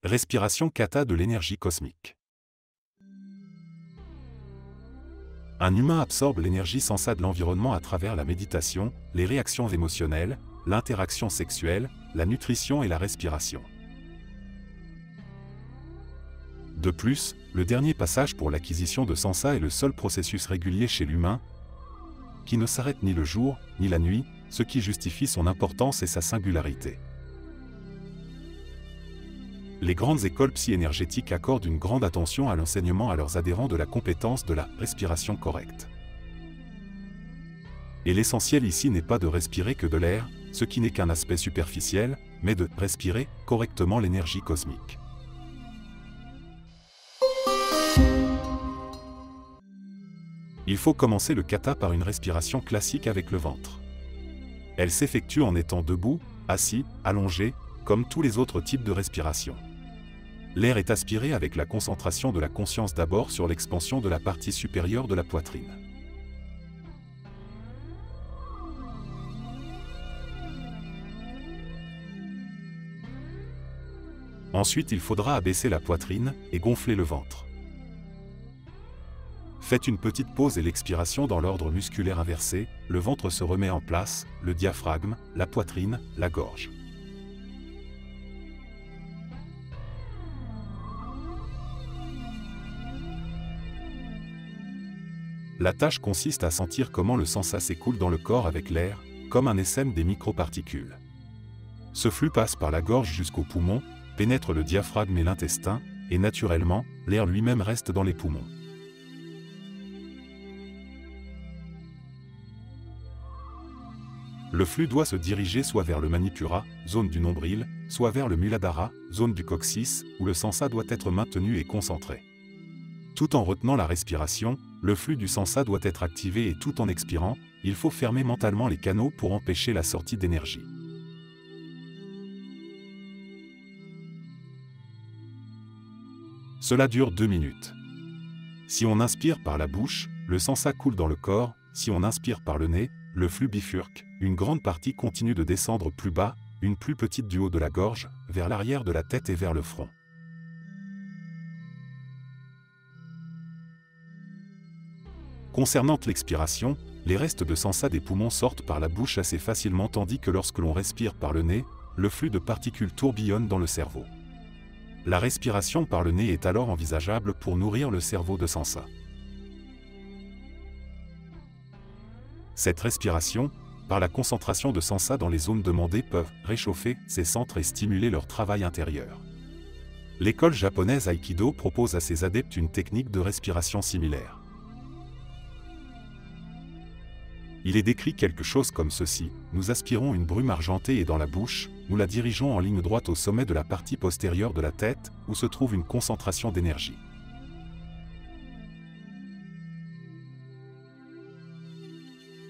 Respiration kata de l'énergie cosmique. Un humain absorbe l'énergie sensa de l'environnement à travers la méditation, les réactions émotionnelles, l'interaction sexuelle, la nutrition et la respiration. De plus, le dernier passage pour l'acquisition de sensa est le seul processus régulier chez l'humain, qui ne s'arrête ni le jour, ni la nuit, ce qui justifie son importance et sa singularité. Les grandes écoles psy-énergétiques accordent une grande attention à l'enseignement à leurs adhérents de la compétence de la respiration correcte. Et l'essentiel ici n'est pas de respirer que de l'air, ce qui n'est qu'un aspect superficiel, mais de respirer correctement l'énergie cosmique. Il faut commencer le kata par une respiration classique avec le ventre. Elle s'effectue en étant debout, assis, allongé, comme tous les autres types de respiration. L'air est aspiré avec la concentration de la conscience d'abord sur l'expansion de la partie supérieure de la poitrine. Ensuite, il faudra abaisser la poitrine et gonfler le ventre. Faites une petite pause et l'expiration dans l'ordre musculaire inversé, le ventre se remet en place, le diaphragme, la poitrine, la gorge. La tâche consiste à sentir comment le sensa s'écoule dans le corps avec l'air, comme un essaim des microparticules. Ce flux passe par la gorge jusqu'aux poumons, pénètre le diaphragme et l'intestin, et naturellement, l'air lui-même reste dans les poumons. Le flux doit se diriger soit vers le manipura, zone du nombril, soit vers le muladhara, zone du coccyx, où le sensa doit être maintenu et concentré. Tout en retenant la respiration, le flux du sensa doit être activé et tout en expirant, il faut fermer mentalement les canaux pour empêcher la sortie d'énergie. Cela dure 2 minutes. Si on inspire par la bouche, le sensa coule dans le corps, si on inspire par le nez, le flux bifurque, une grande partie continue de descendre plus bas, une plus petite du haut de la gorge, vers l'arrière de la tête et vers le front. Concernant l'expiration, les restes de sensa des poumons sortent par la bouche assez facilement tandis que lorsque l'on respire par le nez, le flux de particules tourbillonne dans le cerveau. La respiration par le nez est alors envisageable pour nourrir le cerveau de sensa. Cette respiration, par la concentration de sensa dans les zones demandées, peuvent réchauffer ces centres et stimuler leur travail intérieur. L'école japonaise Aikido propose à ses adeptes une technique de respiration similaire. Il est décrit quelque chose comme ceci: nous aspirons une brume argentée et dans la bouche, nous la dirigeons en ligne droite au sommet de la partie postérieure de la tête, où se trouve une concentration d'énergie.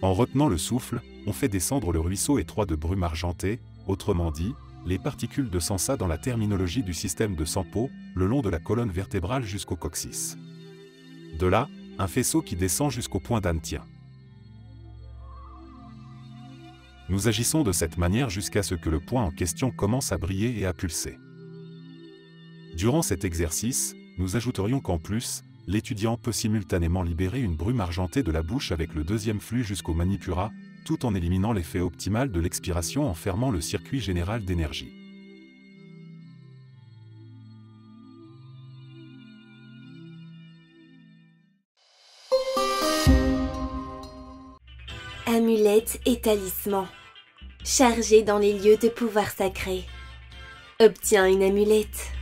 En retenant le souffle, on fait descendre le ruisseau étroit de brume argentée, autrement dit, les particules de sensa dans la terminologie du système de Sampo, le long de la colonne vertébrale jusqu'au coccyx. De là, un faisceau qui descend jusqu'au point d'Antien. Nous agissons de cette manière jusqu'à ce que le point en question commence à briller et à pulser. Durant cet exercice, nous ajouterions qu'en plus, l'étudiant peut simultanément libérer une brume argentée de la bouche avec le deuxième flux jusqu'au manipura, tout en éliminant l'effet optimal de l'expiration en fermant le circuit général d'énergie. Amulettes et talismans. Chargés dans les lieux de pouvoir sacré. Obtiens une amulette.